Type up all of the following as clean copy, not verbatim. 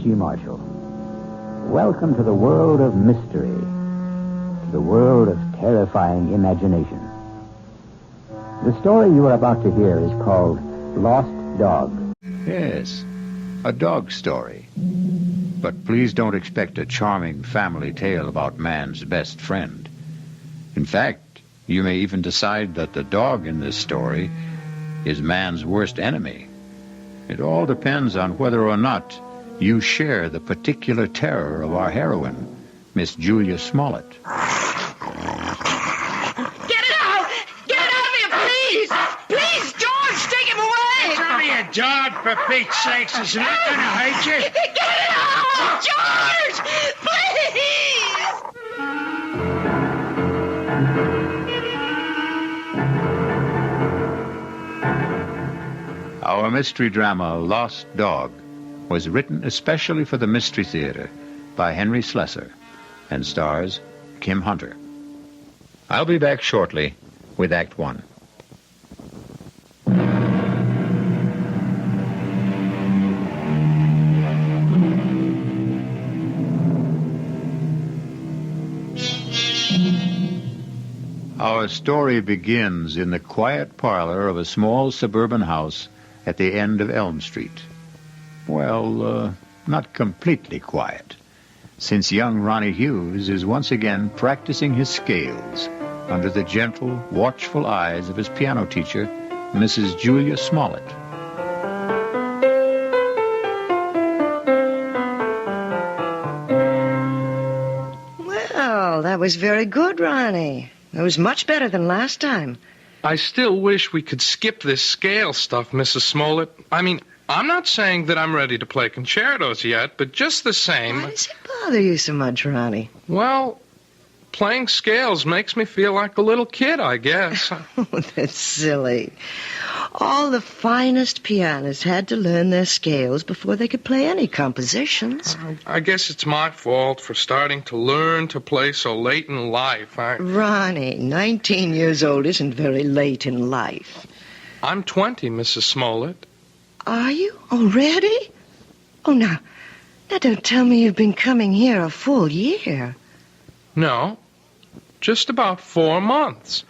G. Marshall. Welcome to the world of mystery, to the world of terrifying imagination. The story you are about to hear is called Lost Dog. Yes, a dog story. But please don't expect a charming family tale about man's best friend. In fact, you may even decide that the dog in this story is man's worst enemy. It all depends on whether or not you share the particular terror of our heroine, Miss Julia Smollett. Get it out! Get it out of here, please! Please, George, take him away! Tell me a dog, for Pete's sakes. Is not going to hurt you? Get it out! George! Please! Our mystery drama, Lost Dog, was written especially for the Mystery Theater by Henry Slessor and stars Kim Hunter. I'll be back shortly with Act One. Our story begins in the quiet parlor of a small suburban house at the end of Elm Street. Well, not completely quiet, since young Ronnie Hughes is once again practicing his scales under the gentle, watchful eyes of his piano teacher, Mrs. Julia Smollett. Well, that was very good, Ronnie. It was much better than last time. I still wish we could skip this scale stuff, Mrs. Smollett. I mean, I'm not saying that I'm ready to play concertos yet, but just the same... Why does it bother you so much, Ronnie? Well, playing scales makes me feel like a little kid, I guess. Oh, that's silly. All the finest pianists had to learn their scales before they could play any compositions. I guess it's my fault for starting to learn to play so late in life. Ronnie, 19 years old isn't very late in life. I'm 20, Mrs. Smollett. Are you? Already? Oh, now don't tell me you've been coming here a full year. No, just about 4 months.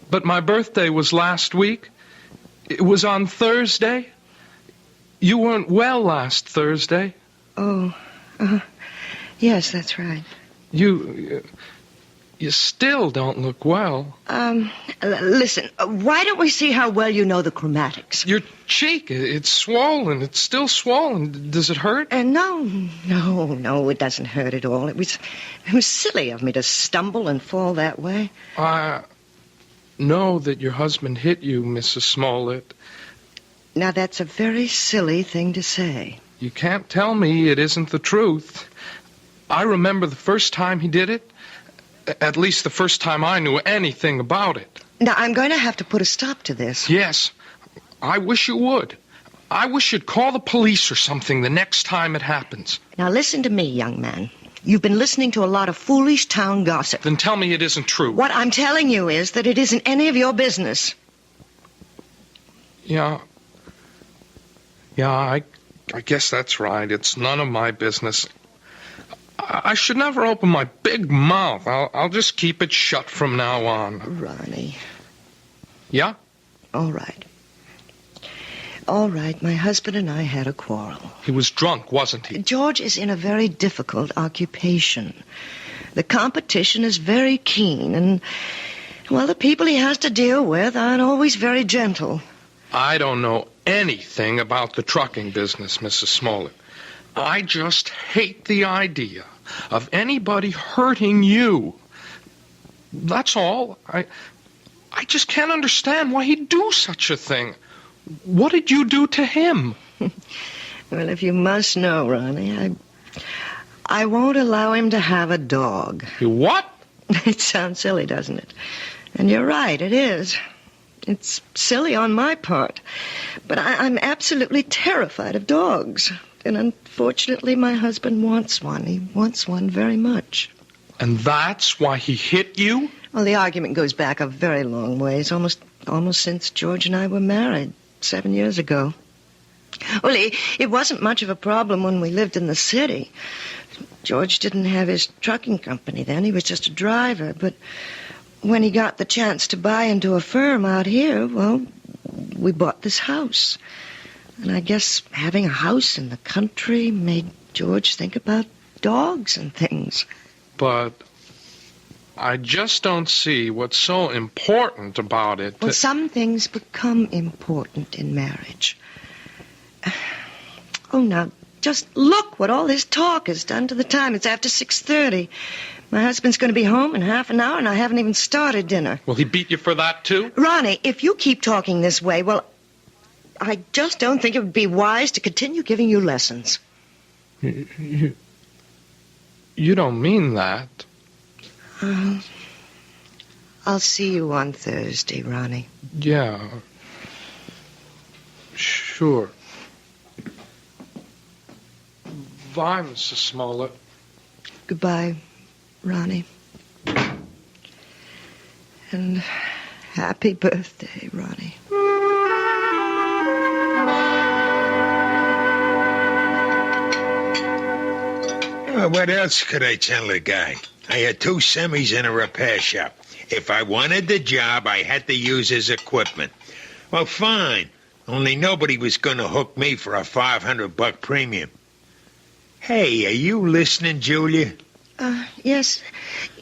But my birthday was last week. It was on Thursday. You weren't well last Thursday. Oh, yes, that's right. You still don't look well. Listen, why don't we see how well you know the chromatics? Your cheek, it's swollen. It's still swollen. Does it hurt? No, it doesn't hurt at all. It was silly of me to stumble and fall that way. I know that your husband hit you, Mrs. Smollett. Now, that's a very silly thing to say. You can't tell me it isn't the truth. I remember the first time he did it. At least the first time I knew anything about it. Now, I'm going to have to put a stop to this. Yes, I wish you would. I wish you'd call the police or something the next time it happens. Now, listen to me, young man. You've been listening to a lot of foolish town gossip. Then tell me it isn't true. What I'm telling you is that it isn't any of your business. Yeah, I guess that's right. It's none of my business. I should never open my big mouth. I'll just keep it shut from now on. Ronnie. Yeah? All right. All right, my husband and I had a quarrel. He was drunk, wasn't he? George is in a very difficult occupation. The competition is very keen, and, well, the people he has to deal with aren't always very gentle. I don't know anything about the trucking business, Mrs. Smollett. I just hate the idea of anybody hurting you. That's all. I just can't understand why he'd do such a thing. What did you do to him? Well, if you must know, Ronnie, I won't allow him to have a dog. You what? It sounds silly, doesn't it? And you're right, it is. It's silly on my part. But I'm absolutely terrified of dogs. And unfortunately, my husband wants one. He wants one very much. And that's why he hit you? Well, the argument goes back a very long ways, almost since George and I were married 7 years ago. Well, it wasn't much of a problem when we lived in the city. George didn't have his trucking company then. He was just a driver. But when he got the chance to buy into a firm out here, well, we bought this house. And I guess having a house in the country made George think about dogs and things. But I just don't see what's so important about it. Well, some things become important in marriage. Oh, now, just look what all this talk has done to the time. It's after 6:30. My husband's going to be home in half an hour, and I haven't even started dinner. Will he beat you for that, too? Ronnie, if you keep talking this way, well, I just don't think it would be wise to continue giving you lessons. You don't mean that. I'll see you on Thursday, Ronnie. Yeah. Sure. Bye, Mrs. Smollett. Goodbye, Ronnie. And happy birthday, Ronnie. What else could I tell the guy? I had 2 semis in a repair shop. If I wanted the job, I had to use his equipment. Well, fine. Only nobody was going to hook me for a $500 premium. Hey, are you listening, Julia? Yes.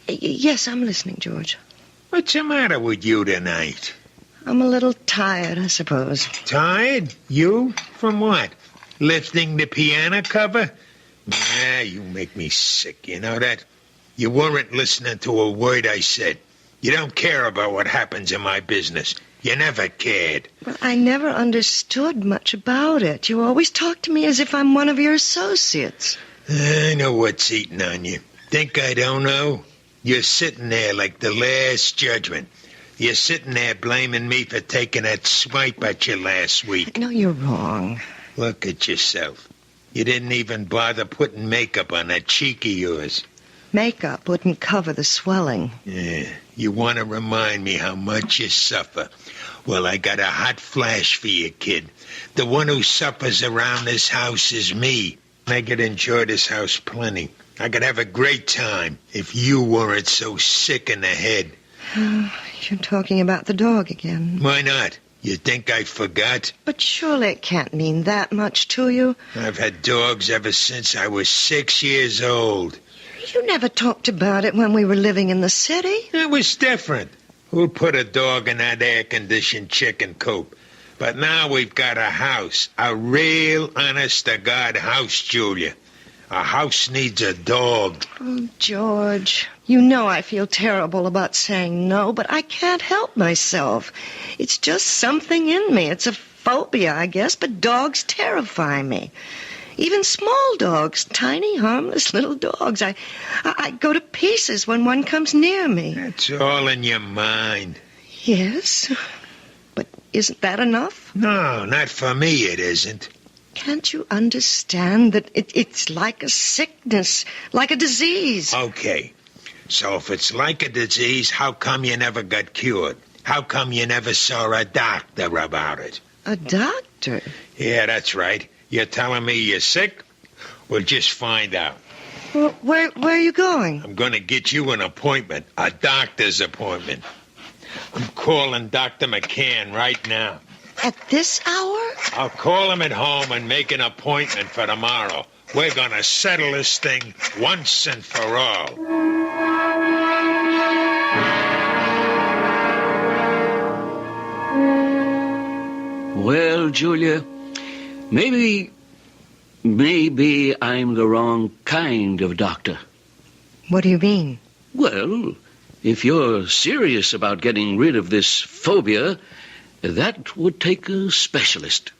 Yes, I'm listening, George. What's the matter with you tonight? I'm a little tired, I suppose. Tired? You? From what? Lifting the piano cover? Nah, you make me sick, you know that? You weren't listening to a word I said. You don't care about what happens in my business. You never cared. Well, I never understood much about it. You always talk to me as if I'm one of your associates. I know what's eating on you. Think I don't know? You're sitting there like the last judgment. You're sitting there blaming me for taking that swipe at you last week. No, you're wrong. Look at yourself. You didn't even bother putting makeup on that cheek of yours. Makeup wouldn't cover the swelling. Yeah, you want to remind me how much you suffer. Well, I got a hot flash for you, kid. The one who suffers around this house is me. I could enjoy this house plenty. I could have a great time if you weren't so sick in the head. You're talking about the dog again. Why not? You think I forgot? But surely it can't mean that much to you. I've had dogs ever since I was 6 years old. You never talked about it when we were living in the city. It was different. Who put a dog in that air-conditioned chicken coop? But now we've got a house. A real, honest-to-God house, Julia. A house needs a dog. Oh, George, you know I feel terrible about saying no, but I can't help myself. It's just something in me. It's a phobia, I guess, but dogs terrify me. Even small dogs, tiny, harmless little dogs. I go to pieces when one comes near me. That's all in your mind. Yes, but isn't that enough? No, not for me it isn't. Can't you understand that it's like a sickness, like a disease? Okay, so if it's like a disease, how come you never got cured? How come you never saw a doctor about it? A doctor? Yeah, that's right. You're telling me you're sick? Well, just find out. Well, where are you going? I'm going to get you an appointment, a doctor's appointment. I'm calling Dr. McCann right now. At this hour? I'll call him at home and make an appointment for tomorrow. We're going to settle this thing once and for all. Well, Julia, maybe I'm the wrong kind of doctor. What do you mean? Well, if you're serious about getting rid of this phobia, that would take a specialist.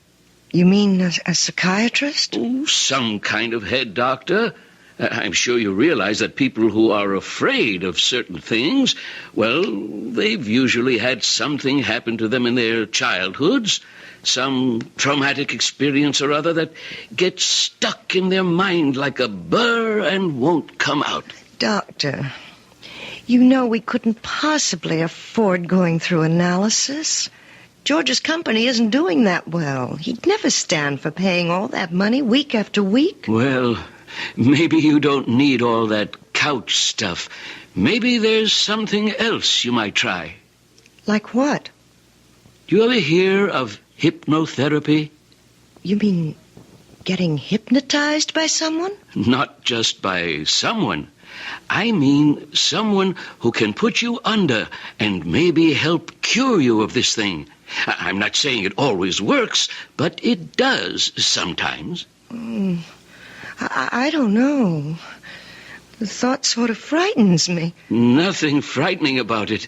You mean a psychiatrist? Oh, some kind of head doctor. I'm sure you realize that people who are afraid of certain things, well, they've usually had something happen to them in their childhoods, some traumatic experience or other that gets stuck in their mind like a burr and won't come out. Doctor, you know we couldn't possibly afford going through analysis. George's company isn't doing that well. He'd never stand for paying all that money week after week. Well, maybe you don't need all that couch stuff. Maybe there's something else you might try. Like what? Do you ever hear of hypnotherapy? You mean getting hypnotized by someone? Not just by someone. I mean someone who can put you under and maybe help cure you of this thing. I'm not saying it always works, but it does sometimes. I don't know. The thought sort of frightens me. Nothing frightening about it.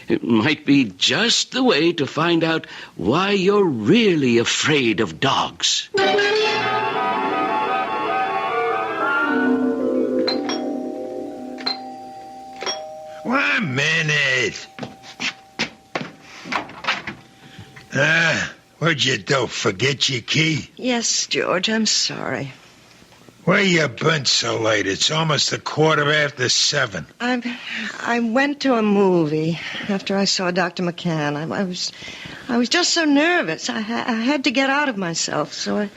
It might be just the way to find out why you're really afraid of dogs. One minute. What'd you do? Forget your key? Yes, George, I'm sorry. Where you been so late? It's almost 7:15. I went to a movie after I saw Dr. McCann. I was just so nervous. I had to get out of myself, so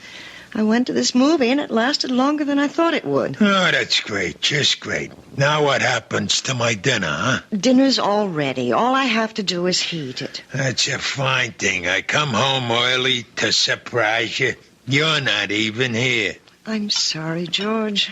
I went to this movie, and it lasted longer than I thought it would. Oh, that's great. Just great. Now what happens to my dinner, huh? Dinner's all ready. All I have to do is heat it. That's a fine thing. I come home early to surprise you. You're not even here. I'm sorry, George.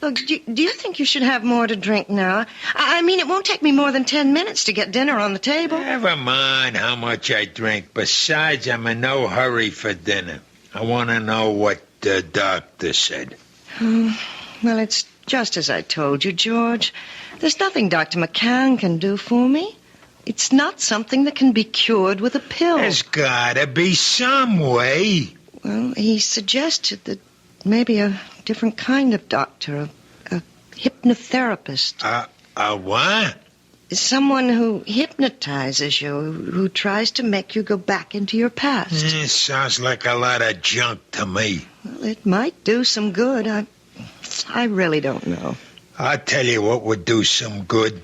Look, do you think you should have more to drink now? I mean, it won't take me more than 10 minutes to get dinner on the table. Never mind how much I drink. Besides, I'm in no hurry for dinner. I want to know what the doctor said. Well, it's just as I told you, George. There's nothing Dr. McCann can do for me. It's not something that can be cured with a pill. There's gotta be some way. Well, he suggested that maybe a different kind of doctor, a hypnotherapist. A what? Someone who hypnotizes you, who tries to make you go back into your past. Sounds like a lot of junk to me. Well, it might do some good. I really don't know. I'll tell you what would do some good.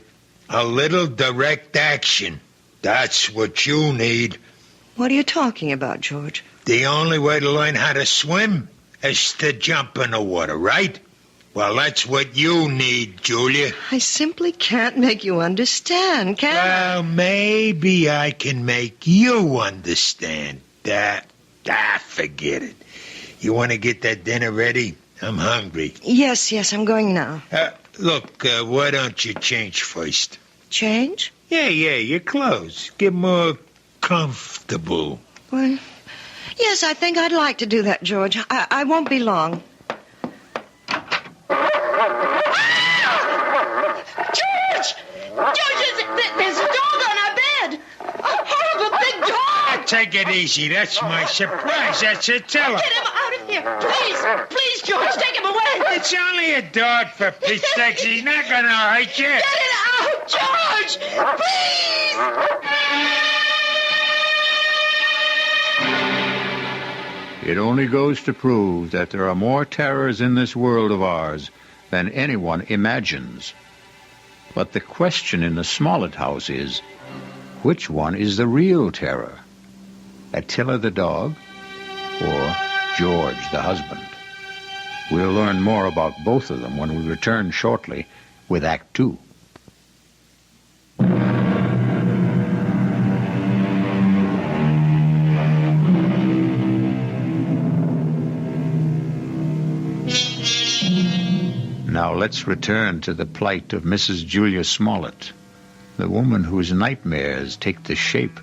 A little direct action. That's what you need. What are you talking about, George? The only way to learn how to swim is to jump in the water, right? Well, that's what you need, Julia. I simply can't make you understand, can I? Well, maybe I can make you understand. Forget it. You want to get that dinner ready? I'm hungry. Yes, I'm going now. Look, why don't you change first? Change? Yeah, your clothes. Get more comfortable. Well, yes, I think I'd like to do that, George. I won't be long. George, there's a dog on our bed. A horrible big dog. Take it easy. That's my surprise. That's it. Tell her. Get him out of here. Please, George, take him away. It's only a dog, for Pete's sake. He's not going to hurt you. Get it out, George. Please. It only goes to prove that there are more terrors in this world of ours than anyone imagines. But the question in the Smollett house is, which one is the real terror? Attila the dog or George the husband? We'll learn more about both of them when we return shortly with Act 2. Now let's return to the plight of Mrs. Julia Smollett, the woman whose nightmares take the shape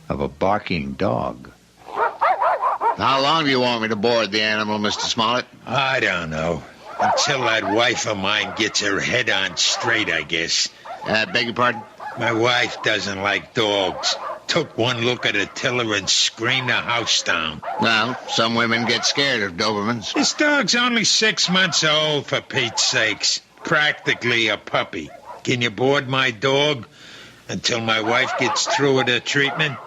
of a barking dog. How long do you want me to board the animal, Mr. Smollett? I don't know. Until that wife of mine gets her head on straight, I guess. Beg your pardon? My wife doesn't like dogs. Took one look at Attila and screamed the house down. Well, some women get scared of Dobermans. This dog's only 6 months old, for Pete's sakes. Practically a puppy. Can you board my dog until my wife gets through with her treatment?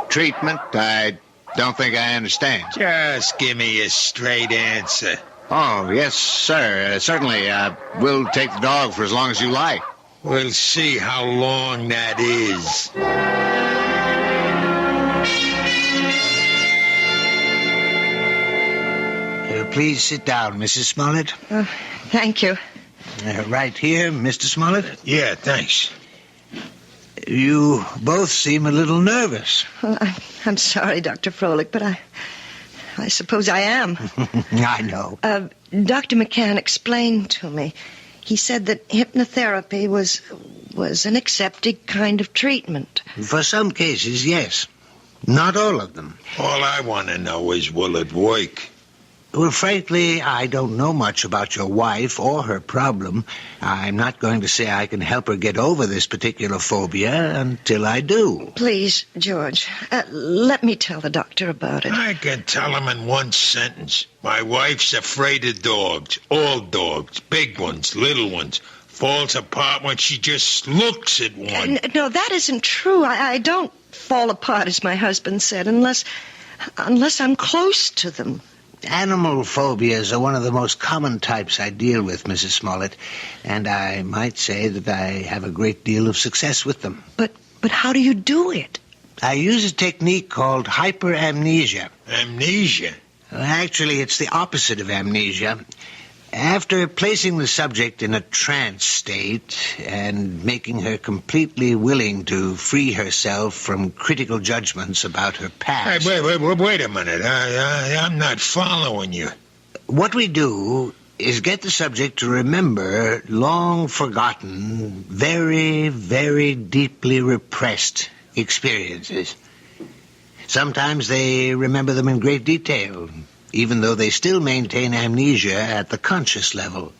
Treatment? I don't think I understand. Just give me a straight answer. Oh, yes, sir. Certainly. We'll take the dog for as long as you like. We'll see how long that is. please sit down, Mrs. Smollett. Thank you. Right here, Mr. Smollett. Yeah, thanks. You both seem a little nervous. Well, I'm sorry, Dr. Froelich, but I suppose I am. I know. Dr. McCann explained to me. He said that hypnotherapy was an accepted kind of treatment. For some cases, yes. Not all of them. All I want to know is, will it work? Well, frankly, I don't know much about your wife or her problem. I'm not going to say I can help her get over this particular phobia until I do. Please, George, let me tell the doctor about it. I can tell him in one sentence. My wife's afraid of dogs. All dogs. Big ones, little ones. Falls apart when she just looks at one. No, that isn't true. I don't fall apart, as my husband said, unless I'm close to them. Animal phobias are one of the most common types I deal with, Mrs. Smollett, and I might say that I have a great deal of success with them. But how do you do it? I use a technique called hyperamnesia. Amnesia? Actually, it's the opposite of amnesia. After placing the subject in a trance state and making her completely willing to free herself from critical judgments about her past... Hey, wait a minute. I'm not following you. What we do is get the subject to remember long-forgotten, very, very deeply repressed experiences. Sometimes they remember them in great detail, even though they still maintain amnesia at the conscious level.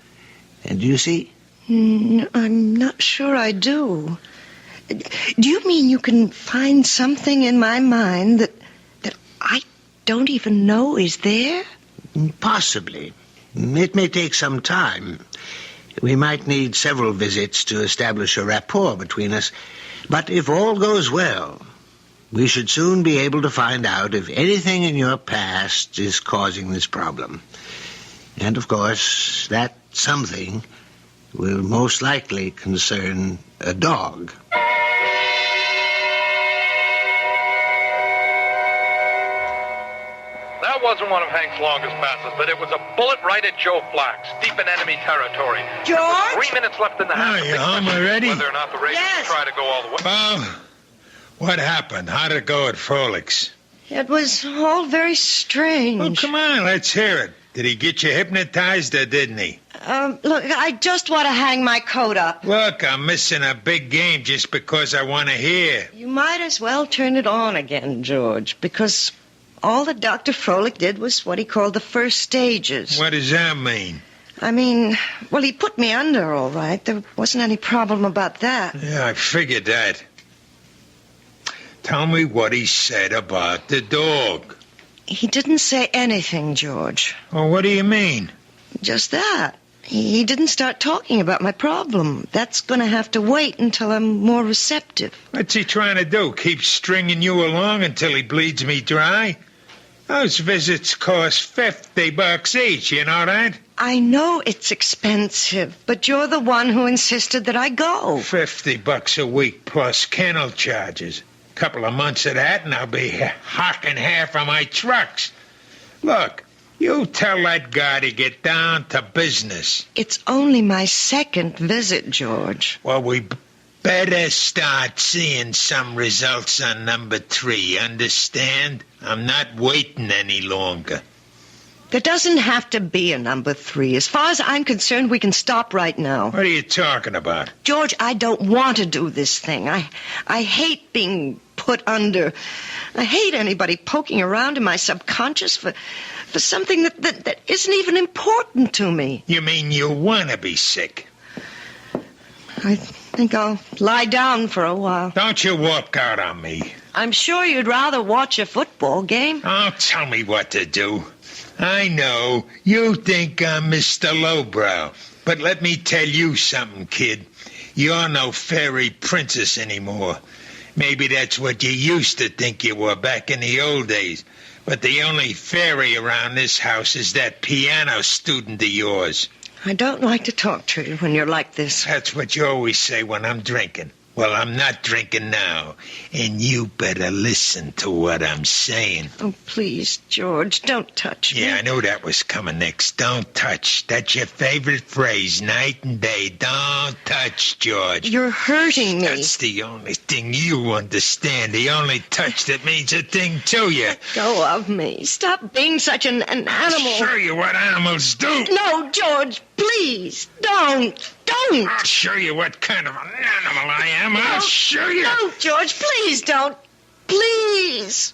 And do you see? I'm not sure I do. Do you mean you can find something in my mind that I don't even know is there? Possibly. It may take some time. We might need several visits to establish a rapport between us. But if all goes well, we should soon be able to find out if anything in your past is causing this problem. And, of course, that something will most likely concern a dog. That wasn't one of Hank's longest passes, but it was a bullet right at Joe Flax, deep in enemy territory. George? 3 minutes left in the half. You home already? Whether or not the Ravens Yes. try to go all the way. Well, what happened? How'd it go at Froelic's? It was all very strange. Oh, come on, let's hear it. Did he get you hypnotized or didn't he? Look, I just want to hang my coat up. Look, I'm missing a big game just because I want to hear. You might as well turn it on again, George, because all that Dr. Froelich did was what he called the first stages. What does that mean? I mean, well, he put me under, all right. There wasn't any problem about that. Yeah, I figured that. Tell me what he said about the dog. He didn't say anything, George. Oh, what do you mean? Just that. He didn't start talking about my problem. That's going to have to wait until I'm more receptive. What's he trying to do? Keep stringing you along until he bleeds me dry? Those visits cost $50 each, you know that? I know it's expensive, but you're the one who insisted that I go. $50 a week plus kennel charges. Couple of months of that and I'll be hocking half of my trucks. Look, you tell that guy to get down to business. It's only my second visit, George. Well, we better start seeing some results on number 3, understand? I'm not waiting any longer. There doesn't have to be a number 3. As far as I'm concerned, we can stop right now. What are you talking about? George, I don't want to do this thing. I hate being put under. I hate anybody poking around in my subconscious for something that isn't even important to me. You mean you want to be sick? I think I'll lie down for a while. Don't you walk out on me. I'm sure you'd rather watch a football game. Oh, tell me what to do. I know, you think I'm Mr. Lowbrow, but let me tell you something, kid. You're no fairy princess anymore. Maybe that's what you used to think you were back in the old days. But the only fairy around this house is that piano student of yours. I don't like to talk to you when you're like this. That's what you always say when I'm drinking. Well, I'm not drinking now, and you better listen to what I'm saying. Oh, please, George, don't touch me. Yeah, I knew that was coming next. Don't touch. That's your favorite phrase, night and day. Don't touch, George. You're hurting me. That's the only thing you understand. The only touch that means a thing to you. Let go of me. Stop being such an animal. I'll show you what animals do. No, George, please, don't. I'll show you what kind of an animal I am. I'll show you. Don't, George, please don't. Please.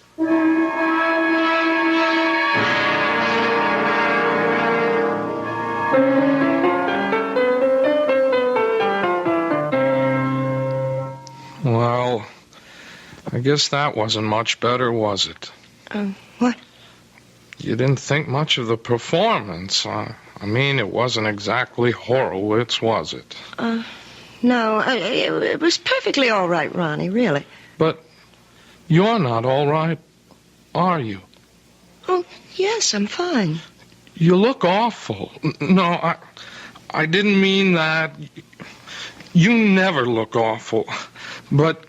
Well, I guess that wasn't much better, was it? What? You didn't think much of the performance. I mean, it wasn't exactly Horowitz, was it? No, it was perfectly all right, Ronnie, really. But you're not all right, are you? Oh, yes, I'm fine. You look awful. No, I didn't mean that. You never look awful. But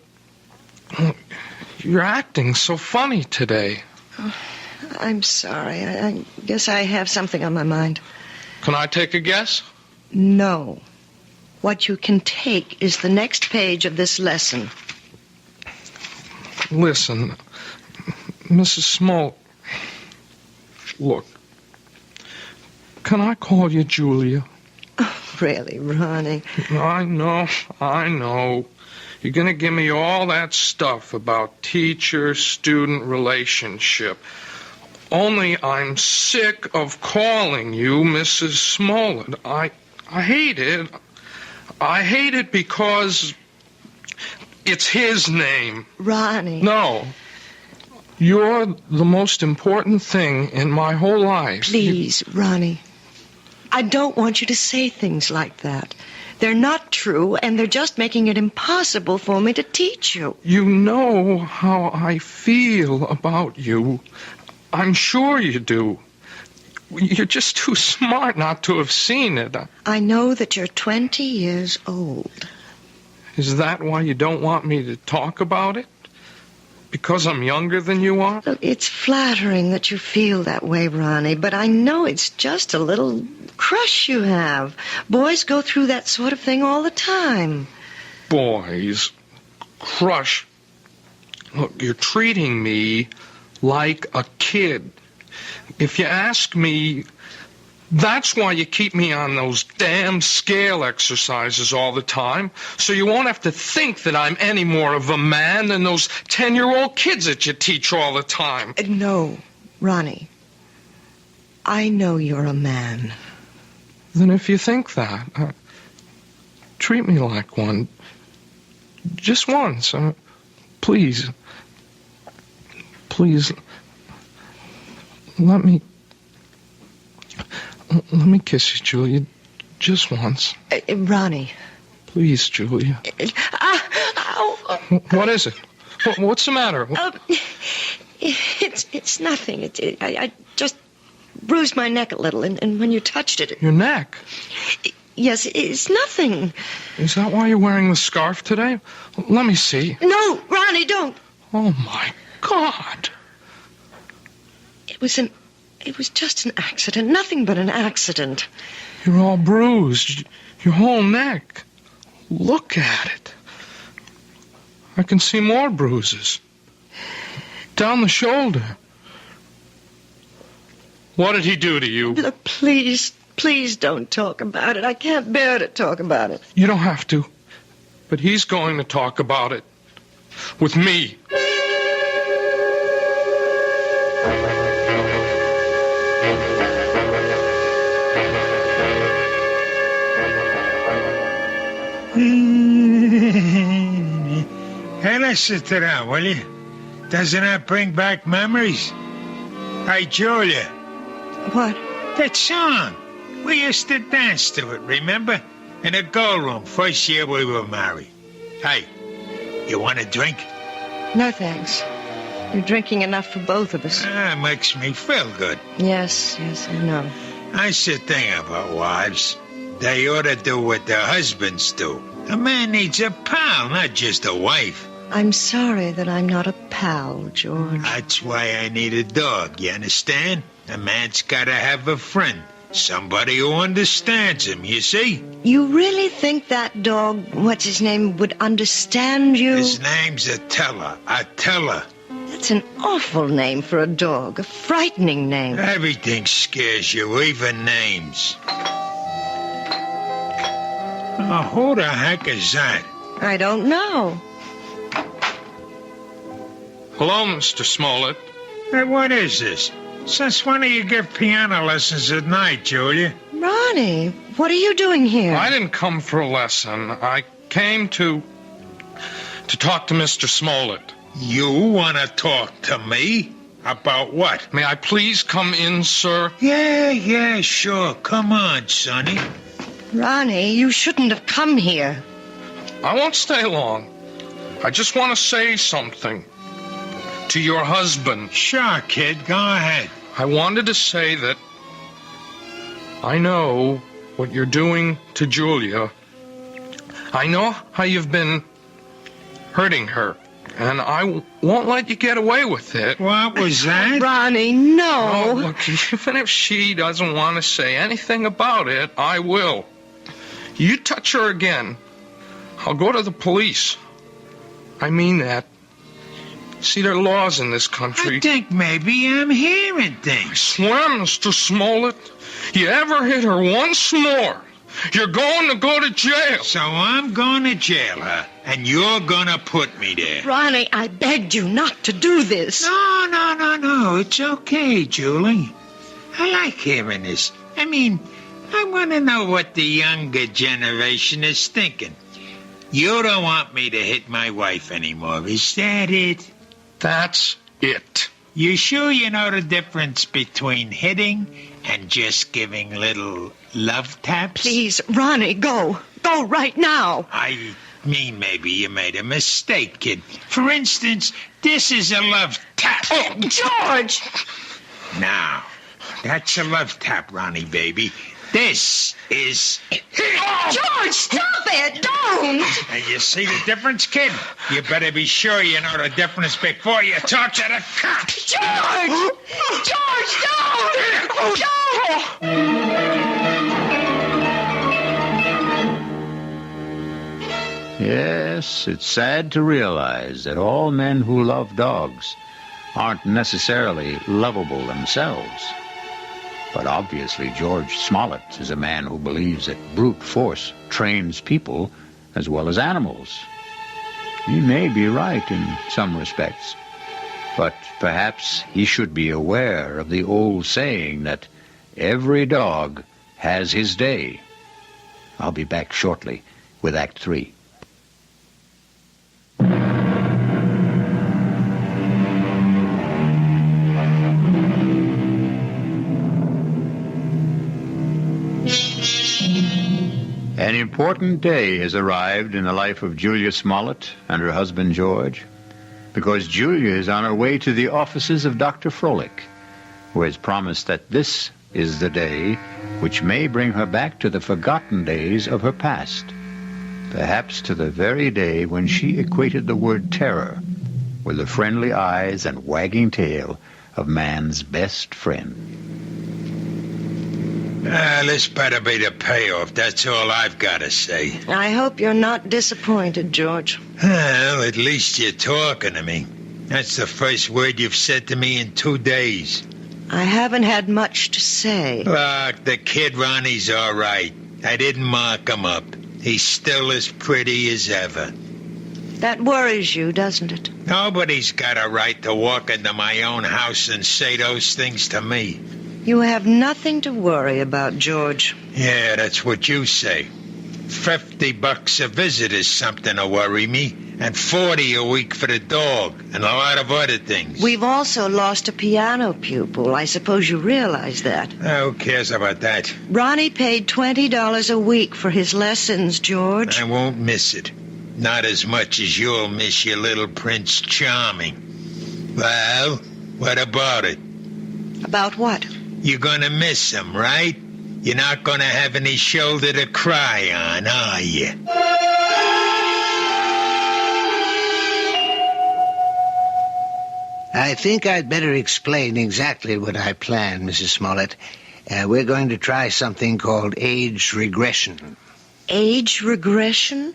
you're acting so funny today. I'm sorry. I guess I have something on my mind. Can I take a guess? No. What you can take is the next page of this lesson. Listen, Mrs. Small. Look, can I call you Julia? Oh, really, Ronnie? I know. You're going to give me all that stuff about teacher-student relationship. Only I'm sick of calling you Mrs. Smollett. I hate it. I hate it because it's his name. Ronnie. No. You're the most important thing in my whole life. Please, Ronnie. I don't want you to say things like that. They're not true, and they're just making it impossible for me to teach you. You know how I feel about you. I'm sure you do. You're just too smart not to have seen it. I know that you're 20 years old. Is that why you don't want me to talk about it? Because I'm younger than you are? Well, it's flattering that you feel that way, Ronnie, but I know it's just a little crush you have. Boys go through that sort of thing all the time. Boys? Crush? Look, you're treating me like a kid. If you ask me, that's why you keep me on those damn scale exercises all the time, so you won't have to think that I'm any more of a man than those 10-year-old kids that you teach all the time. No, Ronnie. I know you're a man. Then if you think that, treat me like one. Just once. Please. Please. Let me kiss you, Julia. Just once. Ronnie. Please, Julia. What is it? What's the matter? It's nothing. I just bruised my neck a little, and when you touched it... Your neck? Yes, it's nothing. Is that why you're wearing the scarf today? Let me see. No, Ronnie, don't. Oh, my God. It was just an accident, nothing but an accident. You're all bruised, your whole neck. Look at it. I can see more bruises. Down the shoulder. What did he do to you? Please don't talk about it. I can't bear to talk about it. You don't have to. But he's going to talk about it. With me. Hey, listen to that, will you? Doesn't that bring back memories? Hey, Julia. What? That song. We used to dance to it, remember? In the girl room, first year we were married. Hey, you want a drink? No, thanks. You're drinking enough for both of us. That makes me feel good. Yes, I know. I should think about wives. They ought to do what their husbands do. A man needs a pal, not just a wife. I'm sorry that I'm not a pal, George. That's why I need a dog, you understand? A man's gotta have a friend. Somebody who understands him, you see? You really think that dog, what's his name, would understand you? His name's Attila. Attila. That's an awful name for a dog. A frightening name. Everything scares you, even names. Oh, who the heck is that? I don't know. Hello, Mr. Smollett. Hey, what is this? Since when do you give piano lessons at night, Julia? Ronnie, what are you doing here? I didn't come for a lesson. I came to talk to Mr. Smollett. You want to talk to me? About what? May I please come in, sir? Yeah, sure. Come on, Sonny. Ronnie, you shouldn't have come here. I won't stay long. I just want to say something to your husband. Sure, kid. Go ahead. I wanted to say that I know what you're doing to Julia. I know how you've been hurting her, and I won't let you get away with it. What was that? Ronnie, no. Oh, look, even if she doesn't want to say anything about it, I will. You touch her again, I'll go to the police. I mean that. See, there are laws in this country. I think maybe I'm hearing I things. swear, Mr. Smollett, you ever hit her once more, you're going to go to jail. So I'm going to jail her, and you're going to put me there. Ronnie, I begged you not to do this. No. It's okay, Julie. I like hearing this. I mean, I want to know what the younger generation is thinking. You don't want me to hit my wife anymore, is that it? That's it. You sure you know the difference between hitting and just giving little love taps? Please, Ronnie, go. Go right now. I mean, maybe you made a mistake, kid. For instance, this is a love tap. Oh, George! Now, that's a love tap, Ronnie, baby. This is... George, stop it! Don't! And you see the difference, kid? You better be sure you know the difference before you talk to the cops. George! George, don't! No! Yes, it's sad to realize that all men who love dogs aren't necessarily lovable themselves. But obviously George Smollett is a man who believes that brute force trains people as well as animals. He may be right in some respects, but perhaps he should be aware of the old saying that every dog has his day. I'll be back shortly with Act 3. An important day has arrived in the life of Julia Smollett and her husband George, because Julia is on her way to the offices of Dr. Froelich, who has promised that this is the day which may bring her back to the forgotten days of her past, perhaps to the very day when she equated the word terror with the friendly eyes and wagging tail of man's best friend. This better be the payoff. That's all I've got to say. I hope you're not disappointed, George. Well, at least you're talking to me. That's the first word you've said to me in 2 days. I haven't had much to say. Look, the kid Ronnie's all right. I didn't mark him up. He's still as pretty as ever. That worries you, doesn't it? Nobody's got a right to walk into my own house and say those things to me. You have nothing to worry about, George. Yeah, that's what you say. $50 a visit is something to worry me, and $40 a week for the dog, and a lot of other things. We've also lost a piano pupil. I suppose you realize that. Who cares about that? Ronnie paid $20 a week for his lessons, George. I won't miss it. Not as much as you'll miss your little Prince Charming. Well, what about it? About what? You're gonna miss him, right? You're not going to have any shoulder to cry on, are you? I think I'd better explain exactly what I plan, Mrs. Smollett. We're going to try something called age regression. Age regression?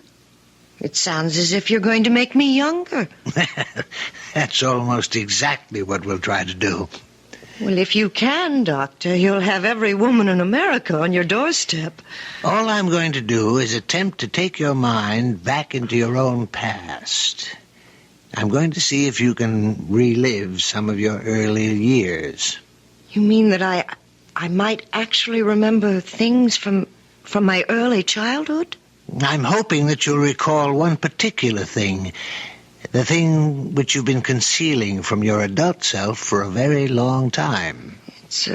It sounds as if you're going to make me younger. That's almost exactly what we'll try to do. Well, if you can, Doctor, you'll have every woman in America on your doorstep. All I'm going to do is attempt to take your mind back into your own past. I'm going to see if you can relive some of your earlier years. You mean that I might actually remember things from my early childhood? I'm hoping that you'll recall one particular thing, the thing which you've been concealing from your adult self for a very long time. It's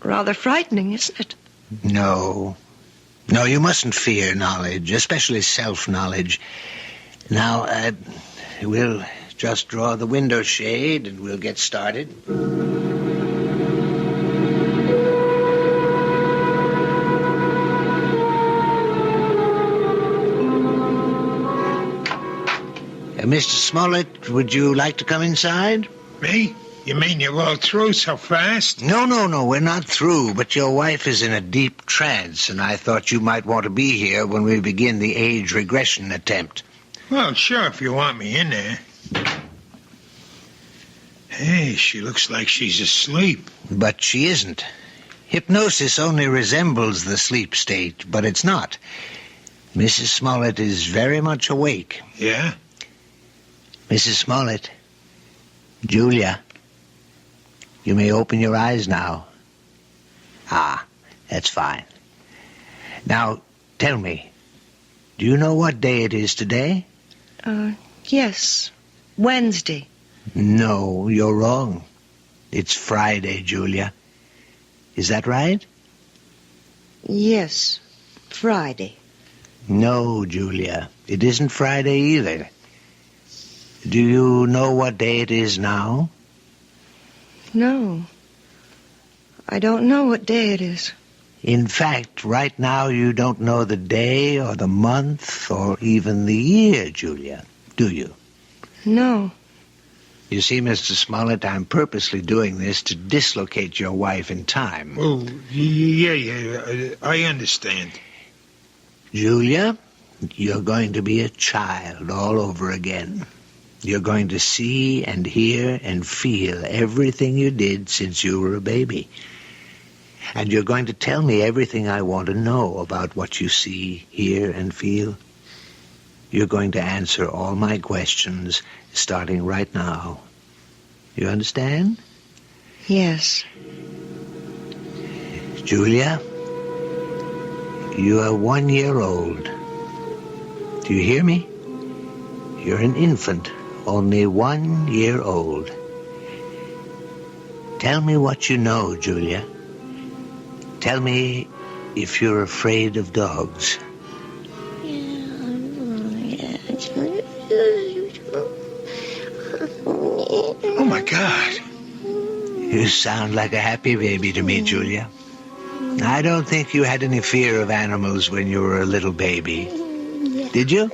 rather frightening, isn't it? No, you mustn't fear knowledge, especially self-knowledge. Now, we'll just draw the window shade and we'll get started. Mr. Smollett, would you like to come inside? Me? You mean you're all through so fast? No, we're not through, but your wife is in a deep trance, and I thought you might want to be here when we begin the age regression attempt. Well, sure, if you want me in there. Hey, she looks like she's asleep. But she isn't. Hypnosis only resembles the sleep state, but it's not. Mrs. Smollett is very much awake. Yeah? Mrs. Smollett, Julia, you may open your eyes now. Ah, that's fine. Now, tell me, do you know what day it is today? Yes. Wednesday. No, you're wrong. It's Friday, Julia. Is that right? Yes, Friday. No, Julia, it isn't Friday either. Do you know what day it is now? No. I don't know what day it is. In fact, right now you don't know the day or the month or even the year, Julia, do you? No. You see, Mr. Smollett, I'm purposely doing this to dislocate your wife in time. Oh, yeah, I understand. Julia, you're going to be a child all over again. You're going to see and hear and feel everything you did since you were a baby. And you're going to tell me everything I want to know about what you see, hear, and feel. You're going to answer all my questions starting right now. You understand? Yes. Julia, you are 1 year old. Do you hear me? You're an infant, only 1 year old. Tell me what you know, Julia. Tell me if you're afraid of dogs. Oh, my God. You sound like a happy baby to me, Julia. I don't think you had any fear of animals when you were a little baby. Did you?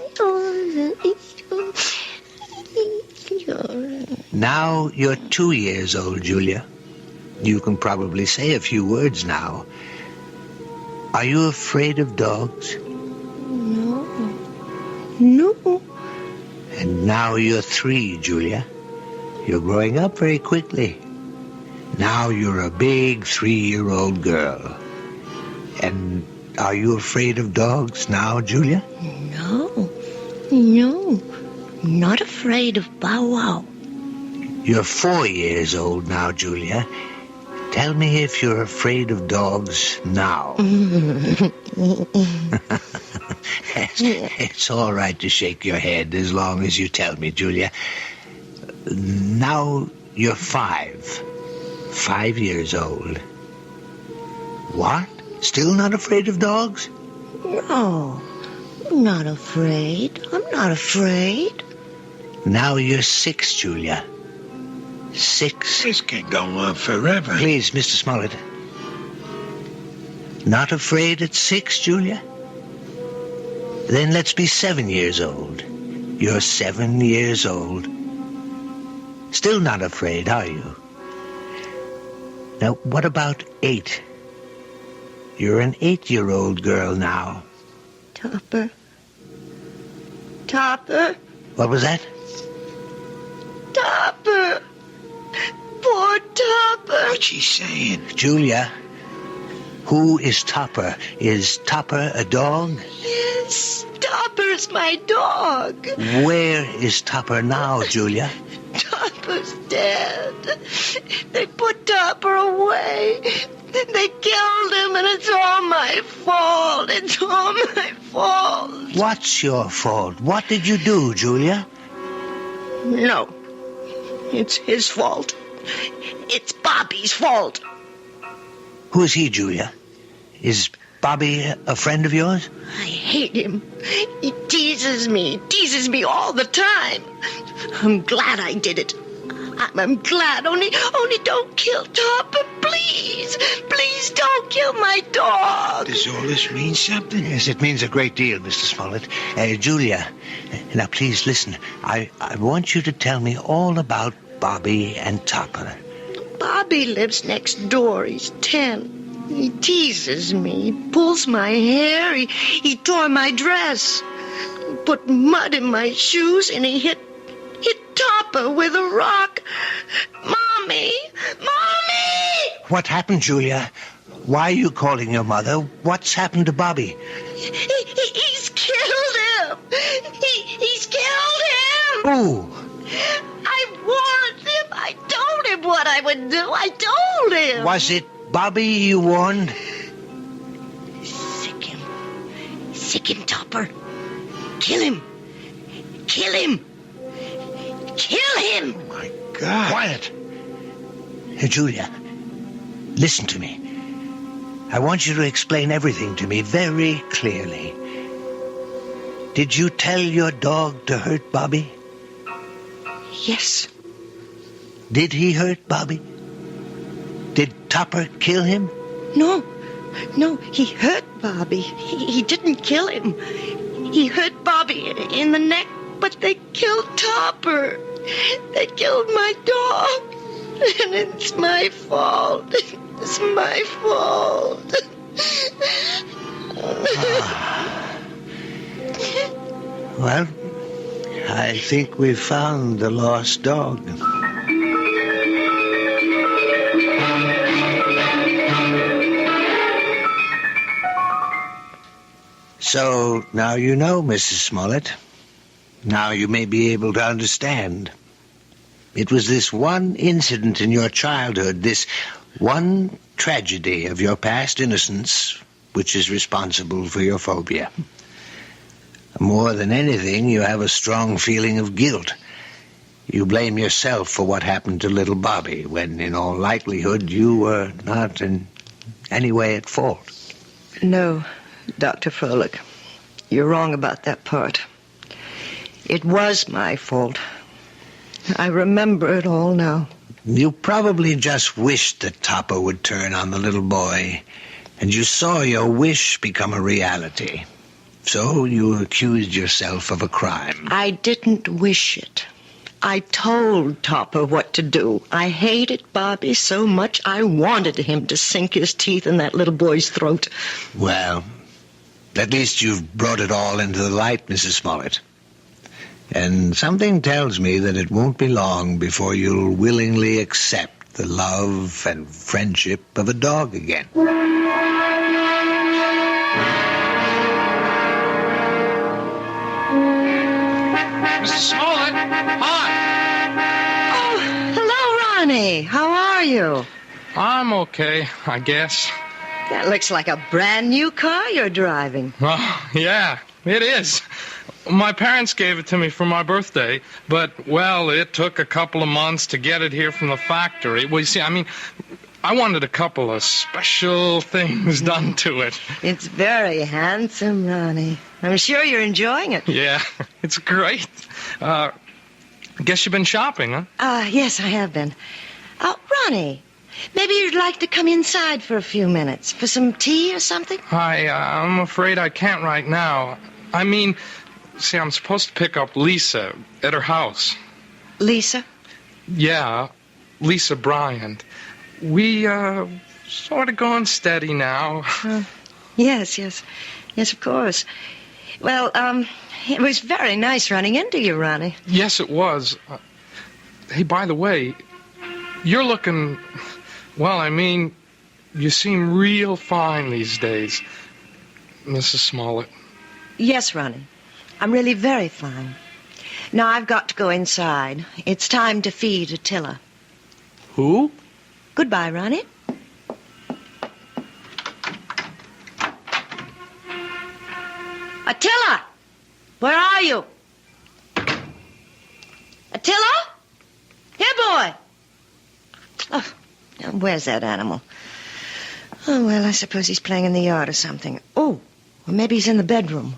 Now you're 2 years old, Julia. You can probably say a few words now. Are you afraid of dogs? No. And now you're 3, Julia. You're growing up very quickly. Now you're a big 3-year-old girl. And are you afraid of dogs now, Julia? No. Not afraid of Bow Wow. You're 4 years old now, Julia. Tell me if you're afraid of dogs now. It's all right to shake your head as long as you tell me, Julia. Now you're 5 years old. What? Still not afraid of dogs? No, I'm not afraid. I'm not afraid. Now you're 6, Julia. 6. This can go on forever. Please, Mr. Smollett. Not afraid at 6, Julia? Then let's be 7 years old. You're 7 years old. Still not afraid, are you? Now, what about 8? You're an 8-year-old girl now. Topper. Topper. What was that? Topper. Poor Topper. What's she saying? Julia, who is Topper? Is Topper a dog? Yes, Topper's my dog. Where is Topper now, Julia? Topper's dead. They put Topper away. They killed him, and it's all my fault. It's all my fault. What's your fault? What did you do, Julia? No. It's his fault. It's Bobby's fault. Who is he, Julia? Is Bobby a friend of yours? I hate him. He teases me all the time. I'm glad I did it. I'm glad. Only don't kill Topper, please. Please don't kill my dog. Does all this mean something? Yes, it means a great deal, Mr. Smollett. Julia, now please listen. I want you to tell me all about Bobby and Topper. Bobby lives next door. He's 10. He teases me. He pulls my hair. He tore my dress. He put mud in my shoes, and he hit Topper with a rock. Mommy! Mommy! What happened, Julia? Why are you calling your mother? What's happened to Bobby? He's killed him. He's killed him. Who? I warned him. I told him what I would do. I told him. Was it Bobby you warned? Sick him, Topper. Kill him. Kill him. Kill him. Oh, my God. Quiet. Julia, listen to me. I want you to explain everything to me very clearly. Did you tell your dog to hurt Bobby? Yes. Did he hurt Bobby? Did Topper kill him? No, he hurt Bobby. He didn't kill him. He hurt Bobby in the neck, but they killed Topper. They killed my dog. And it's my fault. It's my fault. Well, I think we've found the lost dog. So now you know, Mrs. Smollett. Now you may be able to understand. It was this one incident in your childhood, this one tragedy of your past innocence, which is responsible for your phobia. More than anything, you have a strong feeling of guilt. You blame yourself for what happened to little Bobby, when in all likelihood you were not in any way at fault. No, Dr. Froelich. You're wrong about that part. It was my fault. I remember it all now. You probably just wished that Topper would turn on the little boy, and you saw your wish become a reality. So you accused yourself of a crime. I didn't wish it. I told Topper what to do. I hated Bobby so much I wanted him to sink his teeth in that little boy's throat. Well, at least you've brought it all into the light, Mrs. Smollett. And something tells me that it won't be long before you'll willingly accept the love and friendship of a dog again. Mrs. Smollett, hi. Oh, hello, Ronnie. How are you? I'm okay, I guess. That looks like a brand new car you're driving. Oh, yeah, it is. My parents gave it to me for my birthday, but, well, it took a couple of months to get it here from the factory. Well, you see, I wanted a couple of special things done to it. It's very handsome, Ronnie. I'm sure you're enjoying it. Yeah, it's great. Guess you've been shopping, huh? Yes, I have been. Ronnie, Maybe you'd like to come inside for a few minutes for some tea or something? I'm afraid I can't right now. I mean, see, I'm supposed to pick up Lisa at her house. Lisa? Yeah, Lisa Bryant. We, sort of going steady now. Yes, of course. Well, it was very nice running into you, Ronnie. Yes, it was. Hey, by the way, you're looking... Well, I mean, you seem real fine these days, Mrs. Smollett. Yes, Ronnie. I'm really very fine. Now I've got to go inside. It's time to feed Attila. Who? Goodbye, Ronnie. Attila! Where are you? Attila? Here, boy! Oh, now where's that animal? Oh, well, I suppose he's playing in the yard or something. Oh, or maybe he's in the bedroom.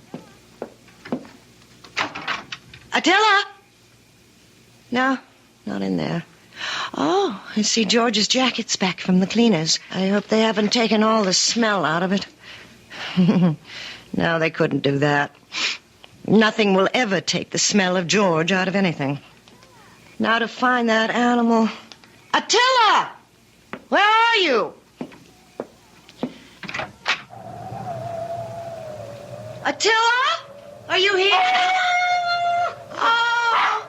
Attila! No, not in there. Oh, I see George's jacket's back from the cleaners. I hope they haven't taken all the smell out of it. No, they couldn't do that. Nothing will ever take the smell of George out of anything. Now to find that animal. Attila! Where are you? Attila? Are you here? Oh,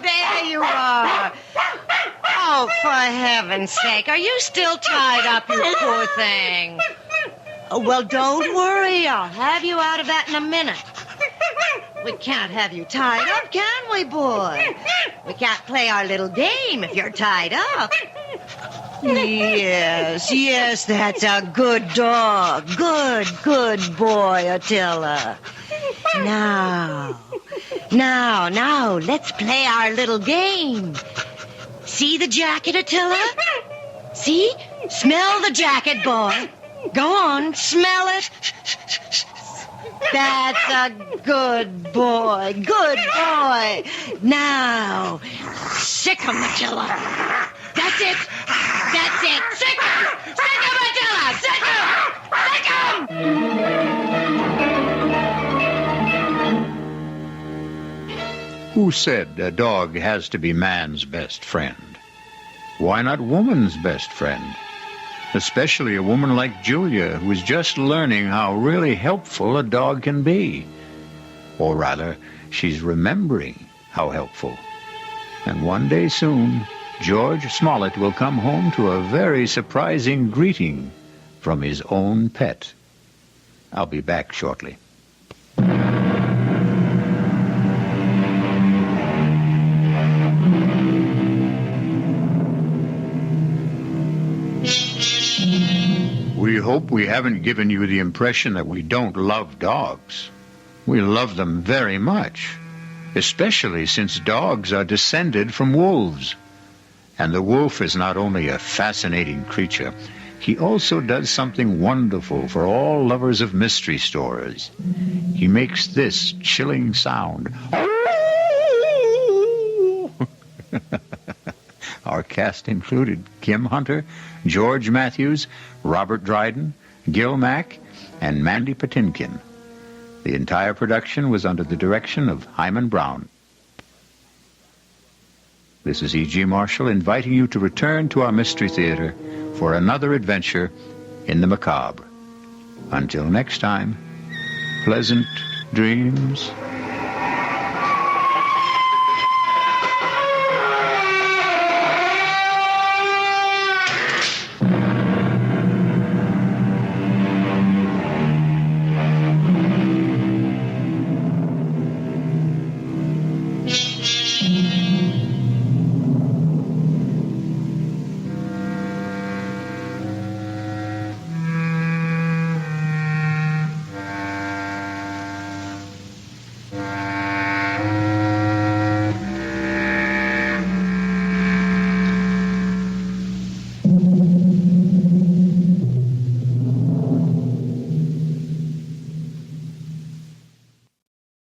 there you are. Oh, for heaven's sake, are you still tied up, you poor thing? Oh, well, don't worry. I'll have you out of that in a minute. We can't have you tied up, can we, boy? We can't play our little game if you're tied up. Yes, that's a good dog. Good boy, Attila. Now, let's play our little game. See the jacket, Attila? See? Smell the jacket, boy. Go on, smell it. That's a good boy. Now, sick him, Attila. That's it. Sick him, Attila. Sick him. Who said a dog has to be man's best friend? Why not woman's best friend? Especially a woman like Julia, who is just learning how really helpful a dog can be. Or rather, she's remembering how helpful. And one day soon, George Smollett will come home to a very surprising greeting from his own pet. I'll be back shortly. We hope we haven't given you the impression that we don't love dogs. We love them very much, especially since dogs are descended from wolves. And the wolf is not only a fascinating creature, he also does something wonderful for all lovers of mystery stories. He makes this chilling sound. Our cast included Kim Hunter, George Matthews, Robert Dryden, Gil Mack, and Mandy Patinkin. The entire production was under the direction of Hyman Brown. This is E.G. Marshall inviting you to return to our Mystery Theater for another adventure in the macabre. Until next time, pleasant dreams.